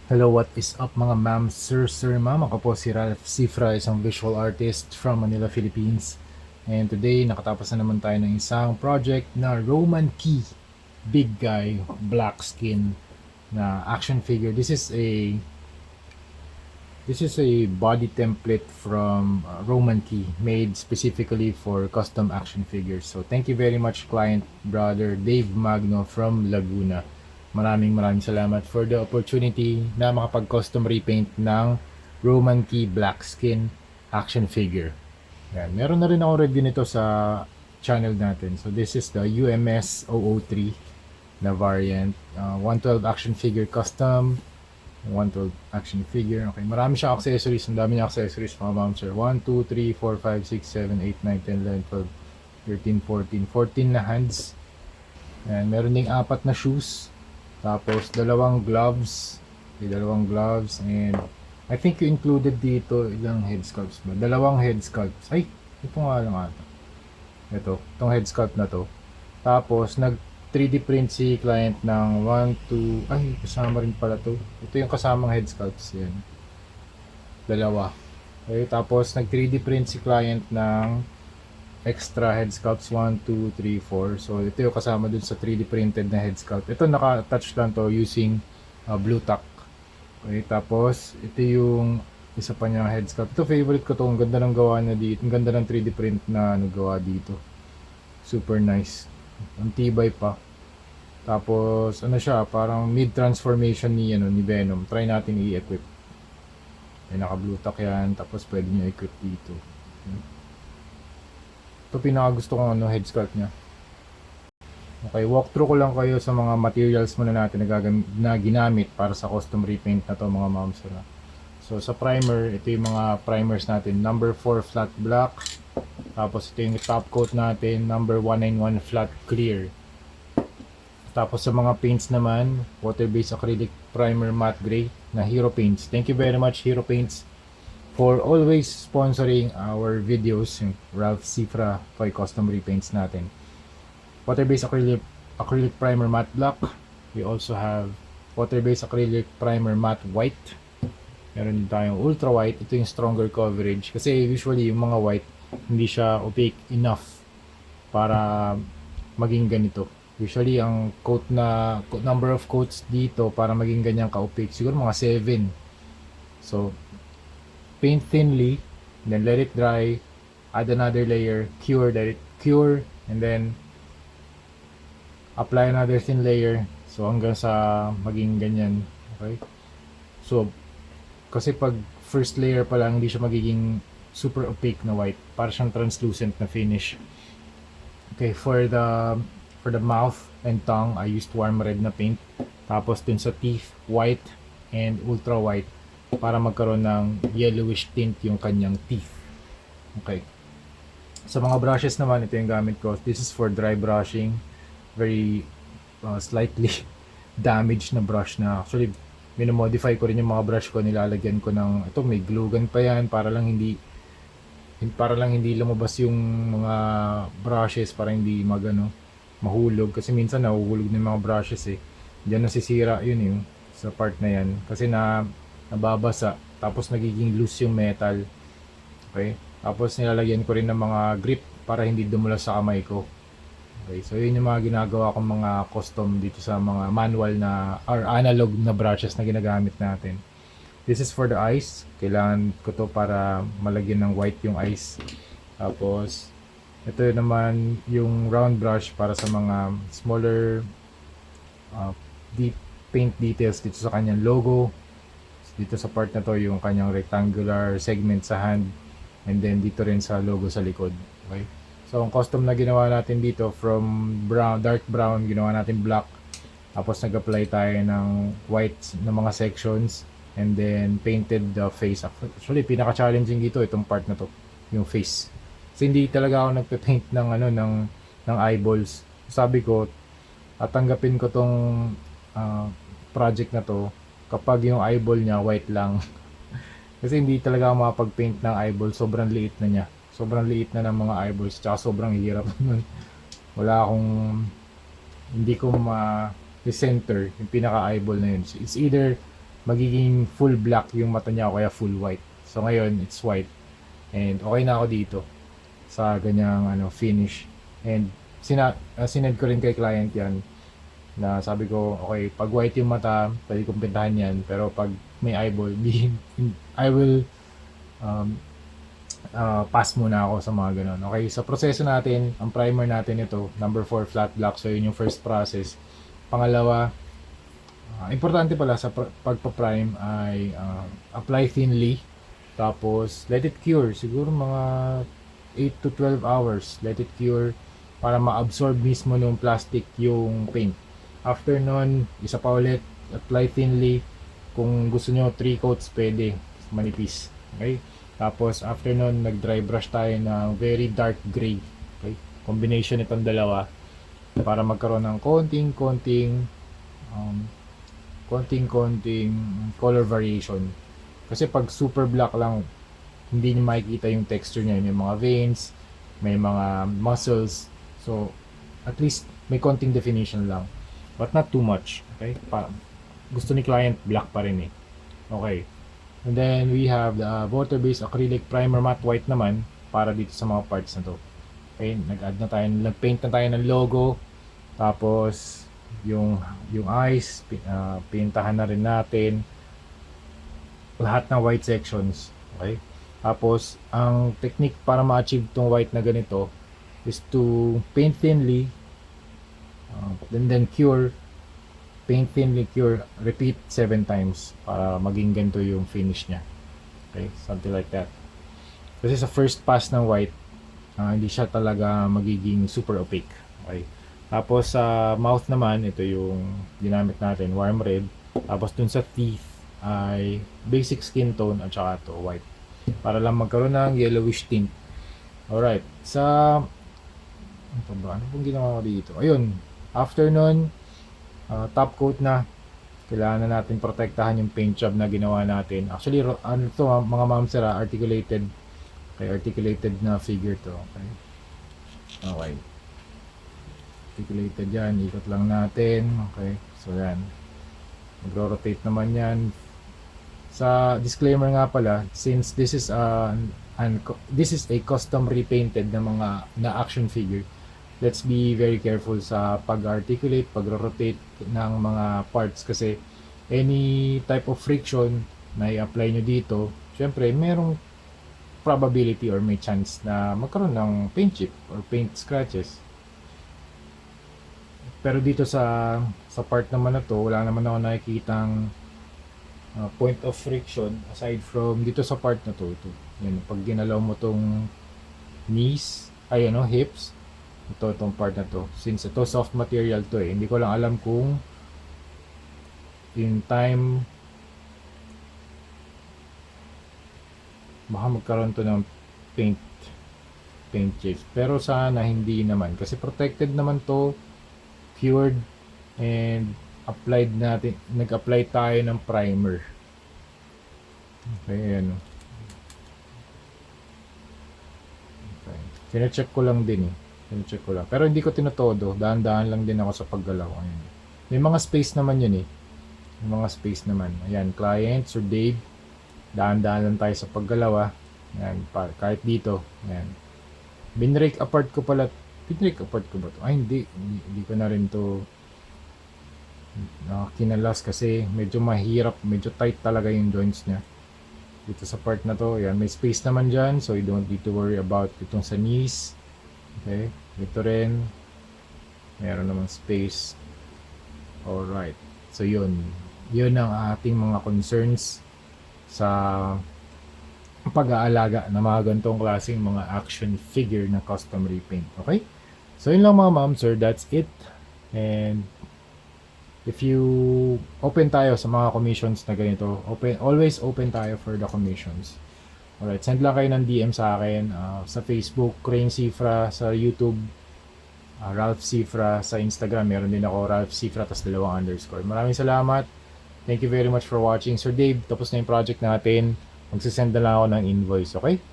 Hello, what is up mga ma'am, sir, ma'am? Ako po si Ralph Cifra, isang visual artist from Manila, Philippines. And today, nakatapos na naman tayo ng isang project na Roman Key, big guy, black skin na action figure. This is a body template from Roman Key made specifically for custom action figures. So thank you very much client brother Dave Magno from Laguna. Maraming salamat for the opportunity na makapag-custom repaint ng Roman Key black skin action figure. Yan. Meron na rin ako review nito sa channel natin. So this is the UMS 003 na variant. 112 action figure custom 112 action figure. Okay, marami siyang accessories. Ang dami niya accessories mga ma'am sir. 1, 2, 3, 4, 5, 6, 7, 8, 9, 10, 11, 12, 13, 14. 14 na hands. And meron ding apat na shoes. Tapos dalawang gloves. Okay, dalawang gloves. And I think you included dito ilang head sculpts ba? Dalawang head sculpts. Ay, ito nga lang ata. Itong head sculpt na to. Tapos nag 3D print si client ng 1, 2, ay kasama rin pala to. Ito yung kasamang head sculpts yan. Dalawa. Okay, tapos nag 3D print si client ng extra head sculpts 1, 2, 3, 4. So ito yung kasama dun sa 3D printed na head sculpt. Ito naka-attach lang to using blue tack. Okay, tapos ito yung isa pa niyang head sculpt. Ito favorite ko to. Ang ganda ng gawa na dito. Ang ganda ng 3D print na gawa dito. Super nice. Ang tibay pa. Tapos ano siya, parang mid transformation ni Venom. Try natin i-equip. May naka-blue tack yan, tapos pwede niyo equip dito. Ito pinaka gusto kong head sculpt niya. Okay, walkthrough ko lang kayo sa mga materials muna natin na ginamit para sa custom repaint na to mga moms. So sa primer, ito yung mga primers natin. Number 4 flat black. Tapos ito yung top coat natin, number 191 flat clear. Tapos sa mga paints naman, water-based acrylic primer matte gray na Hero Paints. Thank you very much Hero Paints for always sponsoring our videos, yung Ralph Cifra toy custom repaints natin. Water-based acrylic primer matte black. We also have water-based acrylic primer matte white. Meron din tayong ultra white. Ito yung stronger coverage kasi usually yung mga white hindi siya opaque enough para maging ganito. Usually ang number of coats dito para maging ganyan ka-opaque siguro mga 7. So paint thinly, then let it dry, add another layer, let it cure, and then apply another thin layer. So hanggang sa maging ganyan. Okay? So kasi pag first layer pa lang hindi siya magiging super opaque na white, para siyang translucent na finish. Okay, for the mouth and tongue, I used warm red na paint. Tapos dun sa teeth, white and ultra white para magkaroon ng yellowish tint yung kanyang teeth. Okay. Sa mga brushes naman, ito yung gamit ko. This is for dry brushing. Very slightly damaged na brush na actually minamodify ko rin yung mga brush ko, nilalagyan ko ng ito, may glue gun pa yan para lang hindi lumabas yung mga brushes, para hindi mahulog kasi minsan nahuhulog ng mga brushes diyan nasisira yun yung sa part na yan kasi nababasa tapos nagiging loose yung metal. Okay, tapos nilalagyan ko rin ng mga grip para hindi dumulas sa kamay ko. Okay, so yun yung mga ginagawa kong mga custom dito sa mga manual na or analog na brushes na ginagamit natin. This is for the eyes. Kailangan ko to para malagyan ng white yung eyes. Tapos, ito naman yung round brush para sa mga smaller deep paint details dito sa kanyang logo. Dito sa part na to yung kanyang rectangular segment sa hand. And then dito rin sa logo sa likod. Okay? So, ang custom na ginawa natin dito from brown, dark brown, ginawa natin black. Tapos nag-apply tayo ng white na mga sections. And then painted the face. Actually, pinaka-challenging dito itong part na to, yung face. Kasi hindi talaga ako nagpe-paint ng eyeballs. Sabi ko, tatanggapin ko tong project na to kapag yung eyeball niya white lang. Kasi hindi talaga ako makapag-paint ng eyeball, sobrang liit na niya. Sobrang liit na ng mga eyeballs, tsaka sobrang hirap nun. Hindi ko ma-center yung pinaka-eyeball na yun. So, it's either magiging full black yung mata niya o kaya full white. So ngayon, it's white. And okay na ako dito sa ganyang finish. And sinend ko rin kay client yan na sabi ko, okay, pag white yung mata, pwede kong pintahan yan. Pero pag may eyeball, I will pass muna ako sa mga ganun. Okay, sa proseso natin, ang primer natin ito, number 4 flat black. So yun yung first process. Pangalawa, importante pala sa pagpa-prime ay apply thinly. Tapos, let it cure. Siguro mga 8 to 12 hours. Let it cure para ma-absorb mismo ng plastic yung paint. After nun, isa pa ulit, apply thinly. Kung gusto nyo 3 coats, pwede. Manipis. Okay? Tapos, after nun, nag-dry brush tayo ng very dark gray. Okay? Combination itong dalawa para magkaroon ng konting color variation. Kasi pag super black lang, hindi niyo makikita yung texture niya. May mga veins, may mga muscles. So, at least may konting definition lang. But not too much. Okay? Gusto ni client, black pa rin eh. Okay. And then, we have the water-based acrylic primer matte white naman para dito sa mga parts na to. Okay? Nag-paint na tayo ng logo. Tapos, yung eyes, pintahan na rin natin lahat ng white sections. Okay? Tapos, ang technique para ma-achieve tong white na ganito is to paint thinly, then cure, paint thinly, cure, repeat 7 times para maging ganito yung finish niya. Okay? Something like that. Kasi sa first pass ng white, hindi siya talaga magiging super opaque. Okay? Tapos sa mouth naman, ito yung ginamit natin, warm red. Tapos dun sa teeth ay basic skin tone at saka to white. Para lang magkaroon ng yellowish tint. Alright. Ano pong ginawa ko dito? Ayun. After nun, top coat na. Kailangan na natin protektahan yung paint job na ginawa natin. Actually, ano to mga ma'am sir, articulated. Okay, articulated na figure to. Okay. Okay. Articulated yan, ikot lang natin. Okay, so yan, magro-rotate naman yan. Sa disclaimer nga pala, since this is a custom repainted na action figure, let's be very careful sa pag-articulate, pag-rotate ng mga parts kasi any type of friction na i-apply nyo dito, syempre merong probability or may chance na magkaroon ng paint chip or paint scratches. Pero dito sa part naman na to, wala naman ako nakikitang point of friction aside from dito sa part na to. Ito. Yan, pag ginalaw mo tong knees, hips, itong part na to. Since ito soft material to hindi ko lang alam kung in time baka magkaroon to ng paint chips. Pero sana hindi naman kasi protected naman to, cured, and nag-apply tayo ng primer. Okay, ayan. Okay. Sine-check ko lang din Pero hindi ko tinotodo. Dahan-dahan lang din ako sa paggalaw. Ayan. May mga space naman yun eh. May mga space naman. Ayan, client, Sir Dave. Dahan-dahan lang tayo sa paggalaw. Ayan, kahit dito. Ayan. Binrake apart ko ba to? Ay, hindi ko na rin to kinalas kasi medyo mahirap, medyo tight talaga yung joints niya. Dito sa part na to, yan, may space naman dyan, so you don't need to worry about itong sa knees. Okay, dito rin, meron naman space. Alright, so yun ang ating mga concerns sa pag-aalaga ng mga ganitong klaseng mga action figure na custom repaint. Okay? So yun lang mga ma'am, sir, that's it. And if you open tayo sa mga commissions na ganito, always open tayo for the commissions. Alright, send lang kayo ng DM sa akin sa Facebook, Crane Cifra, sa YouTube, Ralph Cifra, sa Instagram, meron din ako, Ralph Cifra, tas 2 underscore. Maraming salamat. Thank you very much for watching. Sir Dave, tapos na yung project natin. Magsisend na lang ako ng invoice, okay?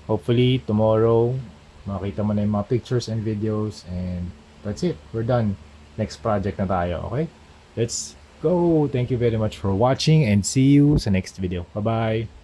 Hopefully, tomorrow, makita mo na yung mga pictures and videos, and that's it. We're done. Next project na tayo, okay? Let's go! Thank you very much for watching and see you sa next video. Bye-bye!